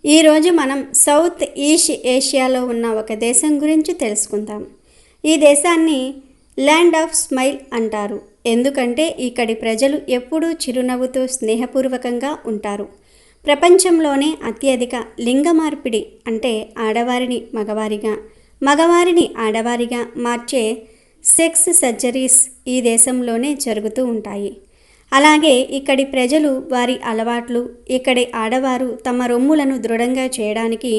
ఈరోజు మనం south east ఏషియాలో ఉన్న ఒక దేశం గురించి తెలుసుకుందాం. ఈ దేశాన్ని ల్యాండ్ ఆఫ్ స్మైల్ అంటారు. ఎందుకంటే ఇక్కడి ప్రజలు ఎప్పుడూ చిరునవ్వుతో స్నేహపూర్వకంగా ఉంటారు. ప్రపంచంలోనే అత్యధిక లింగ మార్పిడి అంటే ఆడవారిని మగవారిగా, మగవారిని ఆడవారిగా మార్చే సెక్స్ సర్జరీస్ ఈ దేశంలోనే జరుగుతూ ఉంటాయి. అలాగే ఇక్కడి ప్రజలు వారి అలవాట్లు, ఇక్కడి ఆడవారు తమ రొమ్ములను దృఢంగా చేయడానికి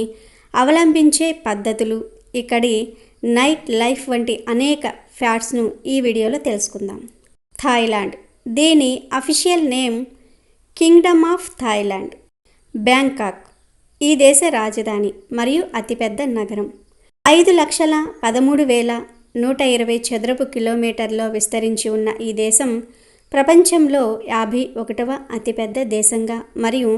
అవలంబించే పద్ధతులు, ఇక్కడి నైట్ లైఫ్ వంటి అనేక ఫ్యాక్ట్స్ను ఈ వీడియోలో తెలుసుకుందాం. థాయిలాండ్, దీని official name Kingdom of Thailand. Bangkok ఈ దేశ రాజధాని మరియు అతిపెద్ద నగరం. 5,13,120 చదరపు కిలోమీటర్లో విస్తరించి ఉన్న ఈ దేశం ప్రపంచంలో 51వ అతిపెద్ద దేశంగా మరియు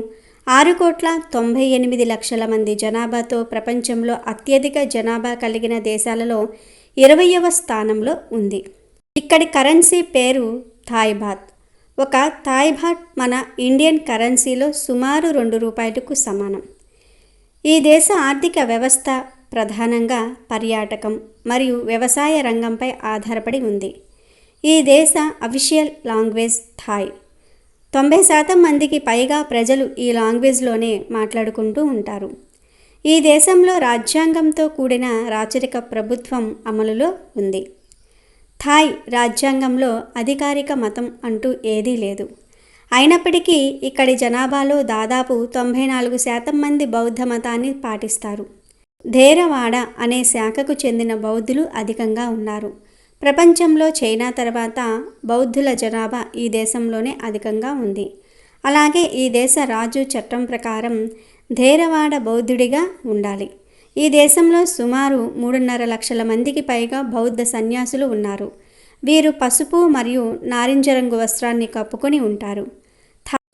6,98,00,000 మంది జనాభాతో ప్రపంచంలో అత్యధిక జనాభా కలిగిన దేశాలలో 20వ స్థానంలో ఉంది. ఇక్కడి కరెన్సీ పేరు థాయ్ బాత్. ఒక థాయ్ బాత్ మన ఇండియన్ కరెన్సీలో సుమారు ₹2కు సమానం. ఈ దేశ ఆర్థిక వ్యవస్థ ప్రధానంగా పర్యాటకం మరియు వ్యవసాయ రంగంపై ఆధారపడి ఉంది. ఈ దేశ అఫీషియల్ లాంగ్వేజ్ థాయ్. 90% మందికి పైగా ప్రజలు ఈ లాంగ్వేజ్లోనే మాట్లాడుకుంటూ ఉంటారు. ఈ దేశంలో రాజ్యాంగంతో కూడిన రాచరిక ప్రభుత్వం అమలులో ఉంది. థాయ్ రాజ్యాంగంలో అధికారిక మతం అంటూ ఏదీ లేదు. అయినప్పటికీ ఇక్కడి జనాభాలో దాదాపు 94% మంది బౌద్ధ మతాన్ని పాటిస్తారు. థేరవాడ అనే శాఖకు చెందిన బౌద్ధులు అధికంగా ఉన్నారు. ప్రపంచంలో చైనా తర్వాత బౌద్ధుల జనాభా ఈ దేశంలోనే అధికంగా ఉంది. అలాగే ఈ దేశ రాజు చట్టం ప్రకారం థేరవాడ బౌద్ధుడిగా ఉండాలి. ఈ దేశంలో సుమారు 3.5 లక్షల మందికి పైగా బౌద్ధ సన్యాసులు ఉన్నారు. వీరు పసుపు మరియు నారింజ రంగు వస్త్రాన్ని కప్పుకొని ఉంటారు.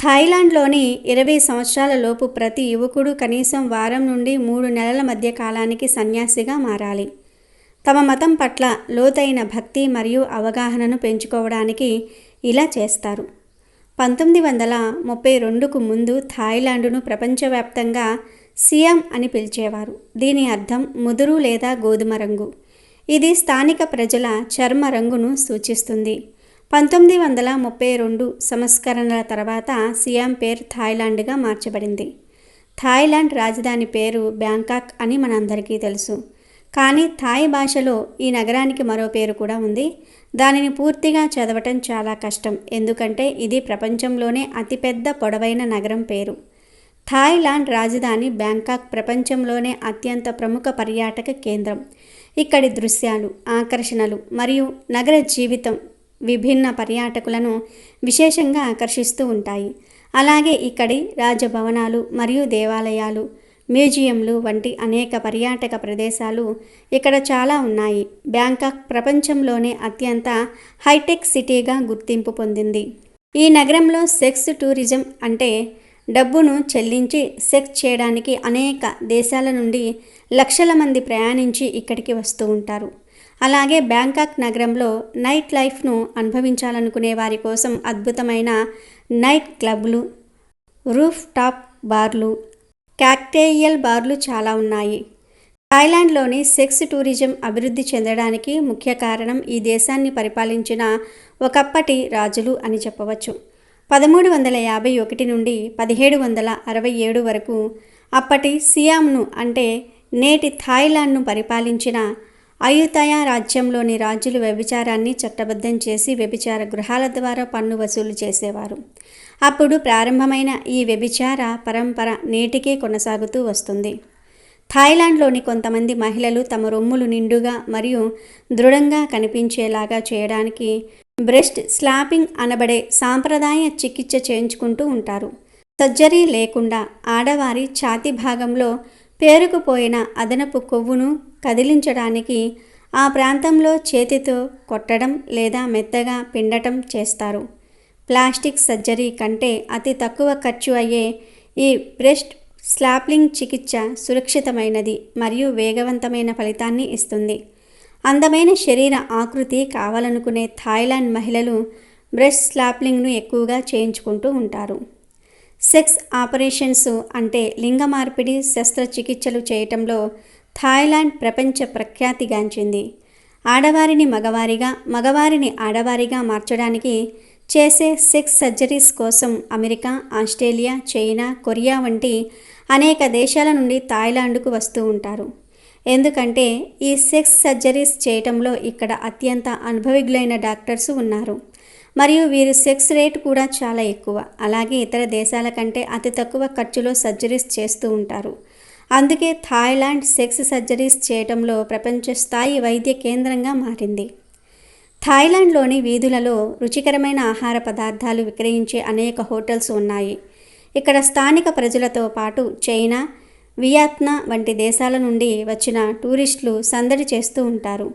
థాయిలాండ్లోని 20 సంవత్సరాల లోపు ప్రతి యువకుడు కనీసం వారం నుండి 3 నెలల మధ్య కాలానికి సన్యాసిగా మారాలి. తమ మతం పట్ల లోతైన భక్తి మరియు అవగాహనను పెంచుకోవడానికి ఇలా చేస్తారు. 1932కు ముందు థాయిలాండ్ను ప్రపంచవ్యాప్తంగా సియామ్ అని పిలిచేవారు. దీని అర్థం ముదురు లేదా గోధుమ రంగు. ఇది స్థానిక ప్రజల చర్మ రంగును సూచిస్తుంది. 1932 సంస్కరణల తర్వాత సియామ్ పేరు థాయిలాండ్గా మార్చబడింది. థాయిలాండ్ రాజధాని పేరు బ్యాంకాక్ అని మనందరికీ తెలుసు. కానీ థాయ్ భాషలో ఈ నగరానికి మరో పేరు కూడా ఉంది. దానిని పూర్తిగా చదవటం చాలా కష్టం, ఎందుకంటే ఇది ప్రపంచంలోనే అతిపెద్ద పొడవైన నగరం పేరు. థాయిలాండ్ రాజధాని బ్యాంకాక్ ప్రపంచంలోనే అత్యంత ప్రముఖ పర్యాటక కేంద్రం. ఇక్కడి దృశ్యాలు, ఆకర్షణలు మరియు నగర జీవితం విభిన్న పర్యాటకులను విశేషంగా ఆకర్షిస్తూ ఉంటాయి. అలాగే ఇక్కడి రాజభవనాలు మరియు దేవాలయాలు, మ్యూజియంలు వంటి అనేక పర్యాటక ప్రదేశాలు ఇక్కడ చాలా ఉన్నాయి. బ్యాంకాక్ ప్రపంచంలోనే అత్యంత హైటెక్ సిటీగా గుర్తింపు పొందింది. ఈ నగరంలో సెక్స్ టూరిజం అంటే డబ్బును చెల్లించి సెక్స్ చేయడానికి అనేక దేశాల నుండి లక్షల మంది ప్రయాణించి ఇక్కడికి వస్తూ ఉంటారు. అలాగే బ్యాంకాక్ నగరంలో నైట్ లైఫ్ను అనుభవించాలనుకునే వారి కోసం అద్భుతమైన నైట్ క్లబ్లు, రూఫ్ టాప్ బార్లు, కాక్టెయిల్ బార్లు చాలా ఉన్నాయి. థాయిలాండ్లోని సెక్స్ టూరిజం అభివృద్ధి చెందడానికి ముఖ్య కారణం ఈ దేశాన్ని పరిపాలించిన ఒకప్పటి రాజులు అని చెప్పవచ్చు. 1351 నుండి 1767 వరకు అప్పటి సియామ్ను అంటే నేటి థాయిలాండ్ను పరిపాలించిన అయుతయ రాజ్యంలోని రాజులు వ్యభిచారాన్ని చట్టబద్ధం చేసి వ్యభిచార గృహాల ద్వారా పన్ను వసూలు చేసేవారు. అప్పుడు ప్రారంభమైన ఈ వ్యభిచార పరంపర నేటికే కొనసాగుతూ వస్తుంది. థాయిలాండ్లోని కొంతమంది మహిళలు తమ రొమ్ములు నిండుగా మరియు దృఢంగా కనిపించేలాగా చేయడానికి బ్రెస్ట్ స్లాపింగ్ అనబడే సాంప్రదాయ చికిత్స చేయించుకుంటూ ఉంటారు. సర్జరీ లేకుండా ఆడవారి ఛాతీ భాగంలో పేరుకుపోయిన అదనపు కొవ్వును కదిలించడానికి ఆ ప్రాంతంలో చేతితో కొట్టడం లేదా మెత్తగా పిండటం చేస్తారు. ప్లాస్టిక్ సర్జరీ కంటే అతి తక్కువ ఖర్చు అయ్యే ఈ బ్రెస్ట్ స్లాపింగ్ చికిత్స సురక్షితమైనది మరియు వేగవంతమైన ఫలితాన్ని ఇస్తుంది. అందమైన శరీర ఆకృతి కావాలనుకునే థాయిలాండ్ మహిళలు బ్రెస్ట్ స్లాపింగ్ను ఎక్కువగా చేయించుకుంటూ ఉంటారు. సెక్స్ ఆపరేషన్స్ అంటే లింగ మార్పిడి శస్త్రచికిత్సలు చేయటంలో థాయిలాండ్ ప్రపంచ ప్రఖ్యాతిగాంచింది. ఆడవారిని మగవారిగా, మగవారిని ఆడవారిగా మార్చడానికి చేసే సెక్స్ సర్జరీస్ కోసం అమెరికా, ఆస్ట్రేలియా, చైనా, కొరియా వంటి అనేక దేశాల నుండి థాయిలాండ్కు వస్తూ ఉంటారు. ఎందుకంటే ఈ సెక్స్ సర్జరీస్ చేయటంలో ఇక్కడ అత్యంత అనుభవజ్ఞులైన డాక్టర్స్ ఉన్నారు. మరియు వీరి సెక్స్ రేట్ కూడా చాలా ఎక్కువ. అలాగే ఇతర దేశాల కంటే అతి తక్కువ ఖర్చులో సర్జరీస్ చేస్తూ ఉంటారు. అందుకే థాయిలాండ్ సెక్స్ సర్జరీస్ చేయటంలో ప్రపంచ స్థాయి వైద్య కేంద్రంగా మారింది. థాయిలాండ్లోని వీధులలో రుచికరమైన ఆహార పదార్థాలు విక్రయించే అనేక హోటల్స్ ఉన్నాయి. ఇక్కడ స్థానిక ప్రజలతో పాటు చైనా, వియత్నాం వంటి దేశాల నుండి వచ్చిన టూరిస్టులు సందడి చేస్తూ ఉంటారు.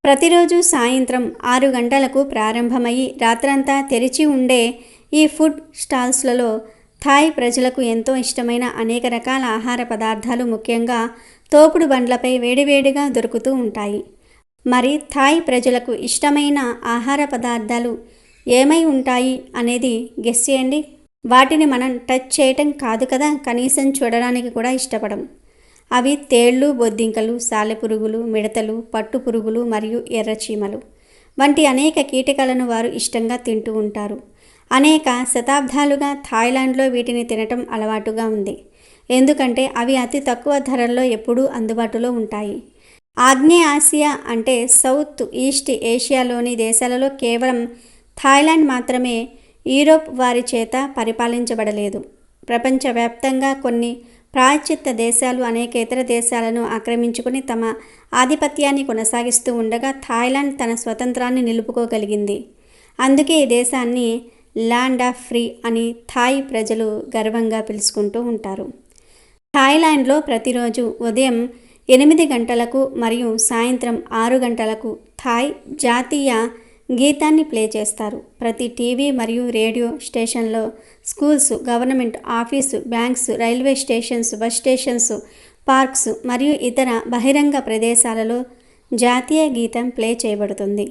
ప్రతిరోజు సాయంత్రం 6 గంటలకు ప్రారంభమయ్యి రాత్రంతా తెరిచి ఉండే ఈ ఫుడ్ స్టాల్స్లలో థాయ్ ప్రజలకు ఎంతో ఇష్టమైన అనేక రకాల ఆహార పదార్థాలు ముఖ్యంగా తోపుడు బండ్లపై వేడివేడిగా దొరుకుతూ ఉంటాయి. మరి థాయ్ ప్రజలకు ఇష్టమైన ఆహార పదార్థాలు ఏమై ఉంటాయి అనేది గెస్ చేయండి. వాటిని మనం టచ్ చేయటం కాదు కదా, కనీసం చూడడానికి కూడా ఇష్టపడం. అవి తేళ్ళు, బొద్దింకలు, సాలెపురుగులు, మిడతలు, పట్టు పురుగులు మరియు ఎర్రచీమలు వంటి అనేక కీటకాలను వారు ఇష్టంగా తింటూ ఉంటారు. అనేక శతాబ్దాలుగా థాయిలాండ్లో వీటిని తినటం అలవాటుగా ఉంది. ఎందుకంటే అవి అతి తక్కువ ధరల్లో ఎప్పుడూ అందుబాటులో ఉంటాయి. ఆగ్నేయ ఆసియా అంటే సౌత్ ఈస్ట్ ఏషియాలోని దేశాలలో కేవలం థాయిలాండ్ మాత్రమే యూరోప్ వారి చేత పరిపాలించబడలేదు. ప్రపంచవ్యాప్తంగా కొన్ని ప్రాయశ్చిత్త దేశాలు అనేక ఇతర దేశాలను ఆక్రమించుకుని తమ ఆధిపత్యాన్ని కొనసాగిస్తూ ఉండగా థాయిలాండ్ తన స్వతంత్రాన్ని నిలుపుకోగలిగింది. అందుకే ఈ దేశాన్ని ల్యాండ్ ఆఫ్ ఫ్రీ అని థాయ్ ప్రజలు గర్వంగా పిలుచుకుంటూ ఉంటారు. థాయిలాండ్లో ప్రతిరోజు ఉదయం 8 గంటలకు మరియు సాయంత్రం 6 గంటలకు థాయ్ జాతీయ గీతాన్ని ప్లే చేస్తారు. ప్రతి టీవీ మరియు రేడియో స్టేషన్లో schools, government office, banks, railway stations, bus stations, parks మరియు ఇతర బహిరంగ ప్రదేశాలలో జాతీయ గీతం ప్లే చేయబడుతుంది.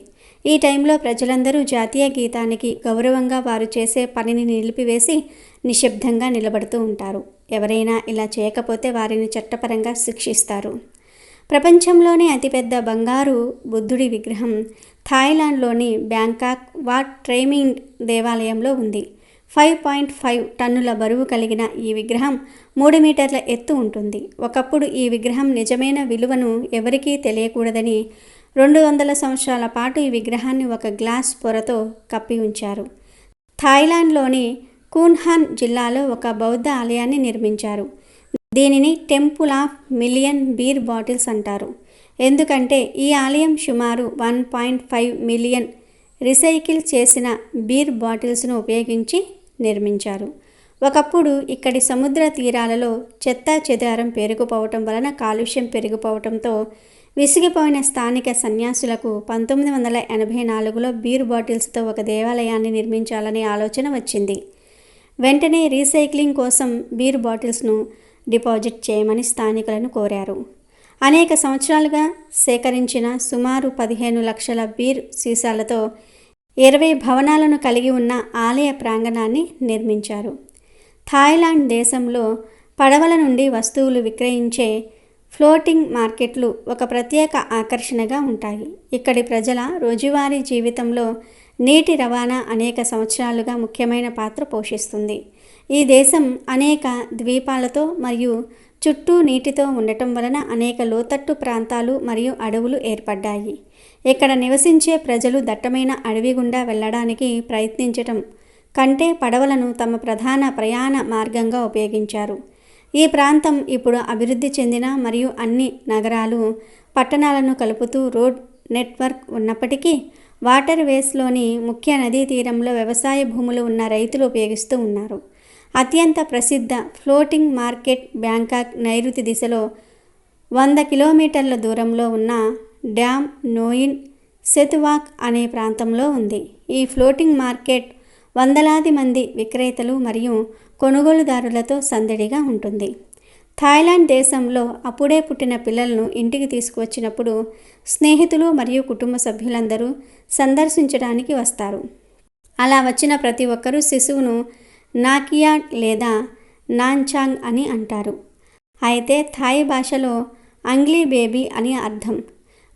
ఈ టైంలో ప్రజలందరూ జాతీయ గీతానికి గౌరవంగా వారు చేసే పనిని నిలిపివేసి నిశ్శబ్దంగా నిలబడుతూ ఉంటారు. ఎవరైనా ఇలా చేయకపోతే వారిని చట్టపరంగా శిక్షిస్తారు. ప్రపంచంలోనే అతిపెద్ద బంగారు బుద్ధుడి విగ్రహం థాయిలాండ్లోని బ్యాంకాక్ వాట్ ట్రైమింగ్ దేవాలయంలో ఉంది. 5.5 టన్నుల బరువు కలిగిన ఈ విగ్రహం 3 మీటర్ల ఎత్తు ఉంటుంది. ఒకప్పుడు ఈ విగ్రహం నిజమైన విలువను ఎవరికీ తెలియకూడదని 200 సంవత్సరాల పాటు ఈ విగ్రహాన్ని ఒక గ్లాస్ పొరతో కప్పి ఉంచారు. థాయిలాండ్లోని కున్హాన్ జిల్లాలో ఒక బౌద్ధ ఆలయాన్ని నిర్మించారు. దీనిని temple of million beer bottles అంటారు. ఎందుకంటే ఈ ఆలయం సుమారు 1.5 మిలియన్ రీసైకిల్ చేసిన బీర్ బాటిల్స్ను ఉపయోగించి నిర్మించారు. ఒకప్పుడు ఇక్కడి సముద్ర తీరాలలో చెత్తా చెదారం పేరుకుపోవటం వలన కాలుష్యం పెరిగిపోవటంతో విసిగిపోయిన స్థానిక సన్యాసులకు 1984లో బీర్ బాటిల్స్తో ఒక దేవాలయాన్ని నిర్మించాలనే ఆలోచన వచ్చింది. వెంటనే రీసైక్లింగ్ కోసం బీర్ బాటిల్స్ను డిపాజిట్ చేయమని స్థానికులను కోరారు. అనేక సంవత్సరాలుగా సేకరించిన సుమారు 15 లక్షల బీర్ సీసాలతో 20 భవనాలను కలిగి ఉన్న ఆలయ ప్రాంగణాన్ని నిర్మించారు. థాయిలాండ్ దేశంలో పడవల నుండి వస్తువులు విక్రయించే ఫ్లోటింగ్ మార్కెట్లు ఒక ప్రత్యేక ఆకర్షణగా ఉంటాయి. ఇక్కడి ప్రజల రోజువారీ జీవితంలో నీటి రవాణా అనేక సంవత్సరాలుగా ముఖ్యమైన పాత్ర పోషిస్తుంది. ఈ దేశం అనేక ద్వీపాలతో మరియు చుట్టూ నీటితో ఉండటం వలన అనేక లోతట్టు ప్రాంతాలు మరియు అడవులు ఏర్పడ్డాయి. ఇక్కడ నివసించే ప్రజలు దట్టమైన అడవి గుండా వెళ్ళడానికి ప్రయత్నించటం కంటే పడవలను తమ ప్రధాన ప్రయాణ మార్గంగా ఉపయోగించారు. ఈ ప్రాంతం ఇప్పుడు అభివృద్ధి చెందిన మరియు అన్ని నగరాలు, పట్టణాలను కలుపుతూ రోడ్ నెట్వర్క్ ఉన్నప్పటికీ వాటర్ వేస్లోని ముఖ్య నదీ తీరంలో వ్యవసాయ భూములు ఉన్న రైతులు ఉపయోగిస్తూ ఉన్నారు. అత్యంత ప్రసిద్ధ ఫ్లోటింగ్ మార్కెట్ బ్యాంకాక్ నైరుతి దిశలో 100 కిలోమీటర్ల దూరంలో ఉన్న డ్యామ్ నోయిన్ సెతువాక్ అనే ప్రాంతంలో ఉంది. ఈ ఫ్లోటింగ్ మార్కెట్ వందలాది మంది విక్రేతలు మరియు కొనుగోలుదారులతో సందడిగా ఉంటుంది. థాయిలాండ్ దేశంలో అప్పుడే పుట్టిన పిల్లలను ఇంటికి తీసుకువచ్చినప్పుడు స్నేహితులు మరియు కుటుంబ సభ్యులందరూ సందర్శించడానికి వస్తారు. అలా వచ్చిన ప్రతి ఒక్కరూ శిశువును నాకియాడ్ లేదా నాన్చాంగ్ అని అంటారు. అయితే థాయ్ భాషలో అంగ్లీ బేబీ అని అర్థం.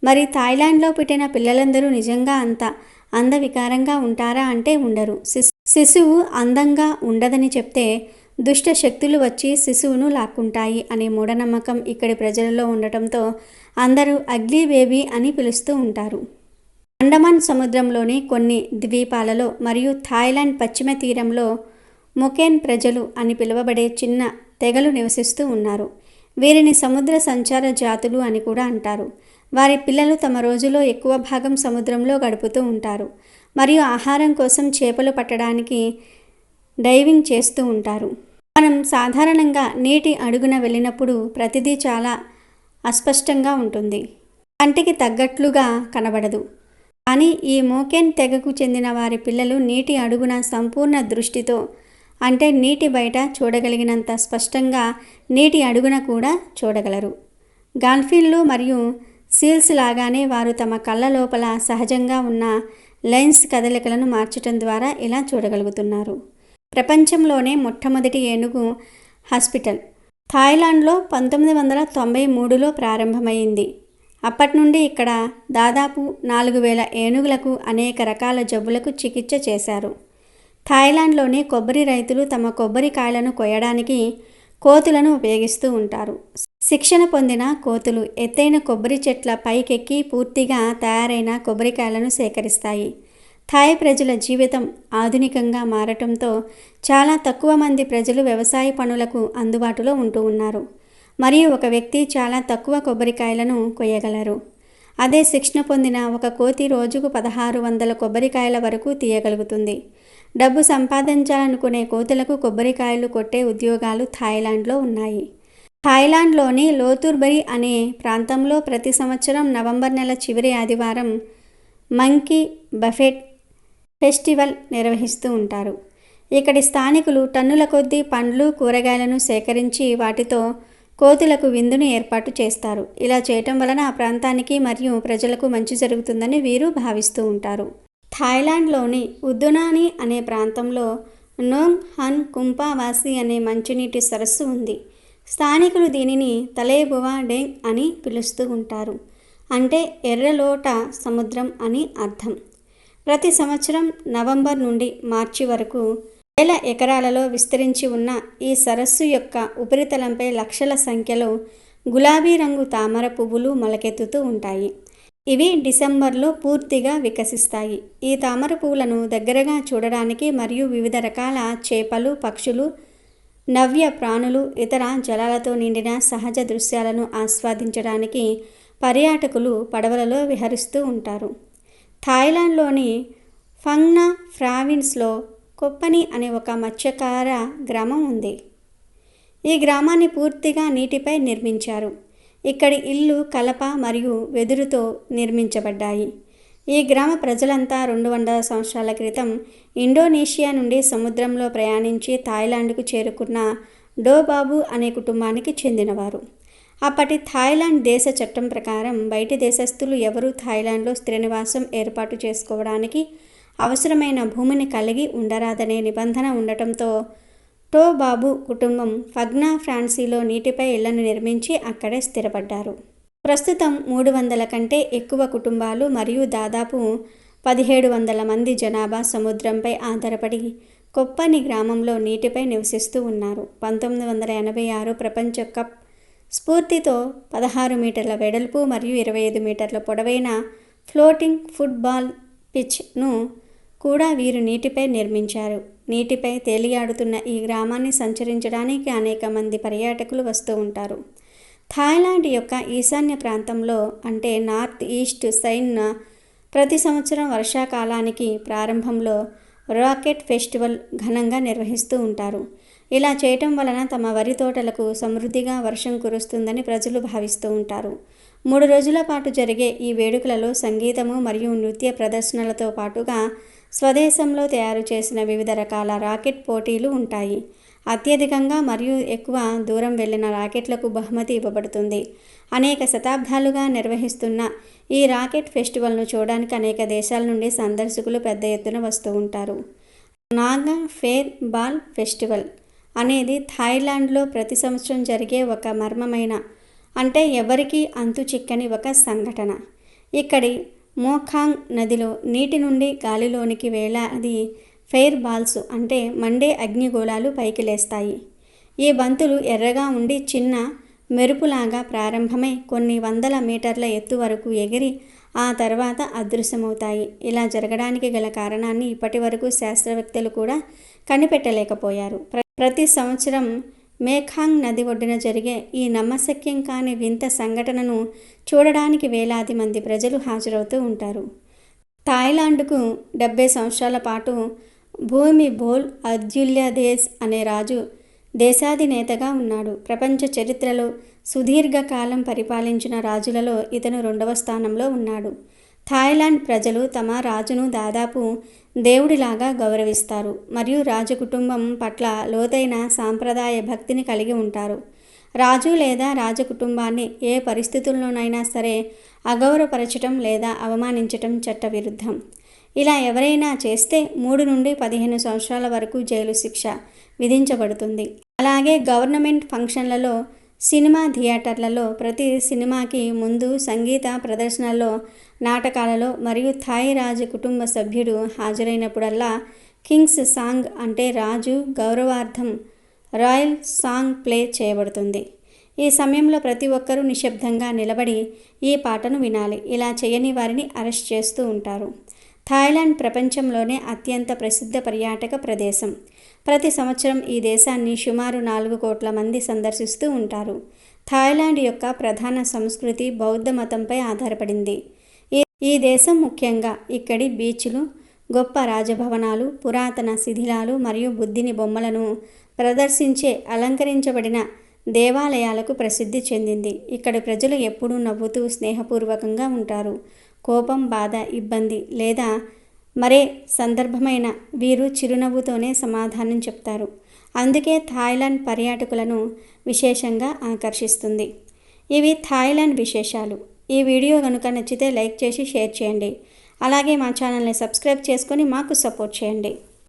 మరి థాయిలాండ్లో పుట్టిన పిల్లలందరూ నిజంగా అంత అందవికారంగా ఉంటారా అంటే ఉండరు. శిశువు అందంగా ఉండదని చెప్తే దుష్ట శక్తులు వచ్చి శిశువును లాక్కుంటాయి అనే మూఢనమ్మకం ఇక్కడి ప్రజలలో ఉండటంతో అందరూ అగ్లీ బేబీ అని పిలుస్తూ ఉంటారు. అండమాన్ సముద్రంలోని కొన్ని ద్వీపాలలో మరియు థాయిలాండ్ పశ్చిమ తీరంలో మొకెన్ ప్రజలు అని పిలువబడే చిన్న తెగలు నివసిస్తూ ఉన్నారు. వీరిని సముద్ర సంచార జాతులు అని కూడా అంటారు. వారి పిల్లలు తమ రోజులో ఎక్కువ భాగం సముద్రంలో గడుపుతూ ఉంటారు మరియు ఆహారం కోసం చేపలు పట్టడానికి డైవింగ్ చేస్తూ ఉంటారు. మనం సాధారణంగా నీటి అడుగున వెళ్ళినప్పుడు ప్రతిదీ చాలా అస్పష్టంగా ఉంటుంది, కంటికి తగ్గట్లుగా కనబడదు. కానీ ఈ మోకెన్ తెగకు చెందిన వారి పిల్లలు నీటి అడుగున సంపూర్ణ దృష్టితో, అంటే నీటి బయట చూడగలిగినంత స్పష్టంగా నీటి అడుగున కూడా చూడగలరు. డాల్ఫిన్లు మరియు సీల్స్ లాగానే వారు తమ కళ్ళ లోపల సహజంగా ఉన్న లెన్స్ కదలికలను మార్చడం ద్వారా ఇలా చూడగలుగుతున్నారు. ప్రపంచంలోనే మొట్టమొదటి ఏనుగు హాస్పిటల్ థాయిలాండ్లో 1993లో ప్రారంభమైంది. అప్పటి నుండి ఇక్కడ దాదాపు 4000 ఏనుగులకు అనేక రకాల జబ్బులకు చికిత్స చేశారు. థాయిలాండ్లోని కొబ్బరి రైతులు తమ కొబ్బరికాయలను కోయడానికి కోతులను ఉపయోగిస్తూ ఉంటారు. శిక్షణ పొందిన కోతులు ఎత్తైన కొబ్బరి చెట్ల పైకెక్కి పూర్తిగా తయారైన కొబ్బరికాయలను సేకరిస్తాయి. థాయ్ ప్రజల జీవితం ఆధునికంగా మారటంతో చాలా తక్కువ మంది ప్రజలు వ్యవసాయ పనులకు అందుబాటులో ఉంటూ ఉన్నారు మరియు ఒక వ్యక్తి చాలా తక్కువ కొబ్బరికాయలను కొయ్యగలరు. అదే శిక్షణ పొందిన ఒక కోతి రోజుకు 1600 కొబ్బరికాయల వరకు తీయగలుగుతుంది. డబ్బు సంపాదించాలనుకునే కోతులకు కొబ్బరికాయలు కొట్టే ఉద్యోగాలు థాయిలాండ్లో ఉన్నాయి. థాయిలాండ్లోని లోతుర్బరి అనే ప్రాంతంలో ప్రతి సంవత్సరం నవంబర్ నెల చివరి ఆదివారం మంకీ బఫెట్ ఫెస్టివల్ నిర్వహిస్తూ ఉంటారు. ఇక్కడి స్థానికులు టన్నుల కొద్దీ పండ్లు, కూరగాయలను సేకరించి వాటితో కోతులకు విందును ఏర్పాటు చేస్తారు. ఇలా చేయటం వలన ఆ ప్రాంతానికి మరియు ప్రజలకు మంచి జరుగుతుందని వీరు భావిస్తూ ఉంటారు. థాయిలాండ్లోని ఉద్దునాని అనే ప్రాంతంలో నోంగ్ హన్ కుంపావాసి అనే మంచినీటి సరస్సు ఉంది. స్థానికులు దీనిని తలేబువా డెంగ్ అని పిలుస్తూ ఉంటారు, అంటే ఎర్రలోట సముద్రం అని అర్థం. ప్రతి సంవత్సరం నవంబర్ నుండి మార్చి వరకు 1000 ఎకరాలలో విస్తరించి ఉన్న ఈ సరస్సు యొక్క ఉపరితలంపై లక్షల సంఖ్యలో గులాబీ రంగు తామర పువ్వులు మొలకెత్తుతూ ఉంటాయి. ఇవి డిసెంబర్లో పూర్తిగా వికసిస్తాయి. ఈ తామర పువ్వులను దగ్గరగా చూడడానికి మరియు వివిధ రకాల చేపలు, పక్షులు, నవ్య ప్రాణులు, ఇతర జలాలతో నిండిన సహజ దృశ్యాలను ఆస్వాదించడానికి పర్యాటకులు పడవలలో విహరిస్తూ ఉంటారు. థాయిలాండ్లోని ఫంగ్నా ప్రావిన్స్లో కొప్పని అనే ఒక మత్స్యకార గ్రామం ఉంది. ఈ గ్రామాన్ని పూర్తిగా నీటిపై నిర్మించారు. ఇక్కడి ఇళ్ళు కలప మరియు వెదురుతో నిర్మించబడ్డాయి. ఈ గ్రామ ప్రజలంతా 200 సంవత్సరాల క్రితం ఇండోనేషియా నుండి సముద్రంలో ప్రయాణించి థాయిలాండ్కు చేరుకున్న డోబాబు అనే కుటుంబానికి చెందినవారు. అప్పటి థాయిలాండ్ దేశ చట్టం ప్రకారం బయటి దేశస్థులు ఎవరూ థాయిలాండ్లో స్థిర నివాసం ఏర్పాటు చేసుకోవడానికి అవసరమైన భూమిని కలిగి ఉండరాదనే నిబంధన ఉండటంతో టోబాబు కుటుంబం ఫగ్నా ఫ్రాన్సీలో నీటిపై ఇళ్లను నిర్మించి అక్కడే స్థిరపడ్డారు. ప్రస్తుతం 300 కంటే ఎక్కువ కుటుంబాలు మరియు దాదాపు 1700 మంది జనాభా సముద్రంపై ఆధారపడి కొప్పని గ్రామంలో నీటిపై నివసిస్తూ ఉన్నారు. 1986 ప్రపంచ కప్ స్ఫూర్తితో 16 మీటర్ల వెడల్పు మరియు 25 మీటర్ల పొడవైన ఫ్లోటింగ్ ఫుట్బాల్ పిచ్ను కూడా వీరు నీటిపై నిర్మించారు. నీటిపై తేలియాడుతున్న ఈ గ్రామాన్ని సంచరించడానికి అనేక మంది పర్యాటకులు వస్తూ ఉంటారు. థాయిలాండ్ యొక్క ఈశాన్య ప్రాంతంలో, అంటే నార్త్ ఈస్ట్ సైడ్న ప్రతి సంవత్సరం వర్షాకాలానికి ప్రారంభంలో రాకెట్ ఫెస్టివల్ ఘనంగా నిర్వహిస్తూ ఉంటారు. ఇలా చేయటం వలన తమ వరి తోటలకు సమృద్ధిగా వర్షం కురుస్తుందని ప్రజలు భావిస్తూ ఉంటారు. 3 రోజుల పాటు జరిగే ఈ వేడుకలలో సంగీతము మరియు నృత్య ప్రదర్శనలతో పాటుగా స్వదేశంలో తయారు చేసిన వివిధ రకాల రాకెట్ పోటీలు ఉంటాయి. అత్యధికంగా మరియు ఎక్కువ దూరం వెళ్లిన రాకెట్లకు బహుమతి ఇవ్వబడుతుంది. అనేక శతాబ్దాలుగా నిర్వహిస్తున్న ఈ రాకెట్ ఫెస్టివల్ను చూడడానికి అనేక దేశాల నుండి సందర్శకులు పెద్ద ఎత్తున వస్తూ ఉంటారు. నాగా ఫెయిర్ బాల్ ఫెస్టివల్ అనేది థాయిలాండ్లో ప్రతి సంవత్సరం జరిగే ఒక మర్మమైన అంటే ఎవరికీ అంతు చిక్కని ఒక సంఘటన. ఇక్కడి మోఖాంగ్ నదిలో నీటి నుండి గాలిలోనికి వేలాది ఫెయిర్ బాల్స్ అంటే మండే అగ్నిగోళాలు పైకి లేస్తాయి. ఈ బంతులు ఎర్రగా ఉండి చిన్న మెరుపులాగా ప్రారంభమై కొన్ని వందల మీటర్ల ఎత్తు వరకు ఎగిరి ఆ తర్వాత అదృశ్యమవుతాయి. ఇలా జరగడానికి గల కారణాన్ని ఇప్పటి వరకు శాస్త్రవేత్తలు కూడా కనిపెట్టలేకపోయారు. ప్రతి సంవత్సరం మేఖాంగ్ నది ఒడ్డున జరిగే ఈ నమ్మశక్యం కాని వింత సంఘటనను చూడడానికి వేలాది మంది ప్రజలు హాజరవుతూ ఉంటారు. థాయిలాండ్కు 70 సంవత్సరాల పాటు భూమిబోల్ అద్యుల్యదేశ్ అనే రాజు దేశాధినేతగా ఉన్నాడు. ప్రపంచ చరిత్రలో సుదీర్ఘకాలం పరిపాలించిన రాజులలో ఇతను 2వ స్థానంలో ఉన్నాడు. థాయిలాండ్ ప్రజలు తమ రాజును దాదాపు దేవుడిలాగా గౌరవిస్తారు మరియు రాజకుటుంబం పట్ల లోతైన సాంప్రదాయ భక్తిని కలిగి ఉంటారు. రాజు లేదా రాజకుటుంబాన్ని ఏ పరిస్థితుల్లోనైనా సరే అగౌరవపరచటం లేదా అవమానించటం చట్టవిరుద్ధం. ఇలా ఎవరైనా చేస్తే 3 నుండి 15 సంవత్సరాల వరకు జైలు శిక్ష విధించబడుతుంది. అలాగే గవర్నమెంట్ ఫంక్షన్లలో, సినిమా థియేటర్లలో, ప్రతి సినిమాకి ముందు సంగీత ప్రదర్శనల్లో, నాటకాలలో మరియు థాయ్ రాజు కుటుంబ సభ్యుడు హాజరైనప్పుడల్లా కింగ్స్ సాంగ్ అంటే రాజు గౌరవార్థం రాయల్ సాంగ్ ప్లే చేయబడుతుంది. ఈ సమయంలో ప్రతి ఒక్కరూ నిశ్శబ్దంగా నిలబడి ఈ పాటను వినాలి. ఇలా చేయని వారిని అరెస్ట్ చేస్తూ ఉంటారు. థాయిలాండ్ ప్రపంచంలోనే అత్యంత ప్రసిద్ధ పర్యాటక ప్రదేశం. ప్రతి సంవత్సరం ఈ దేశాన్ని సుమారు 4 కోట్ల మంది సందర్శిస్తూ ఉంటారు. థాయిలాండ్ యొక్క ప్రధాన సంస్కృతి బౌద్ధ మతంపై ఆధారపడింది. ఈ దేశం ముఖ్యంగా ఇక్కడి బీచ్లు, గొప్ప రాజభవనాలు, పురాతన శిథిలాలు మరియు బుద్ధిని బొమ్మలను ప్రదర్శించే అలంకరించబడిన దేవాలయాలకు ప్రసిద్ధి చెందింది. ఇక్కడి ప్రజలు ఎప్పుడూ నవ్వుతూ స్నేహపూర్వకంగా ఉంటారు. కోపం, బాధ, ఇబ్బంది లేదా మరే సందర్భమైన వీరు చిరునవ్వుతోనే సమాధానం చెప్తారు. అందుకే థాయిలాండ్ పర్యాటకులను విశేషంగా ఆకర్షిస్తుంది. ఇవి థాయిలాండ్ విశేషాలు. ఈ వీడియో కనుక నచ్చితే లైక్ చేసి షేర్ చేయండి. అలాగే మా ఛానల్ని సబ్స్క్రైబ్ చేసుకొని మాకు సపోర్ట్ చేయండి.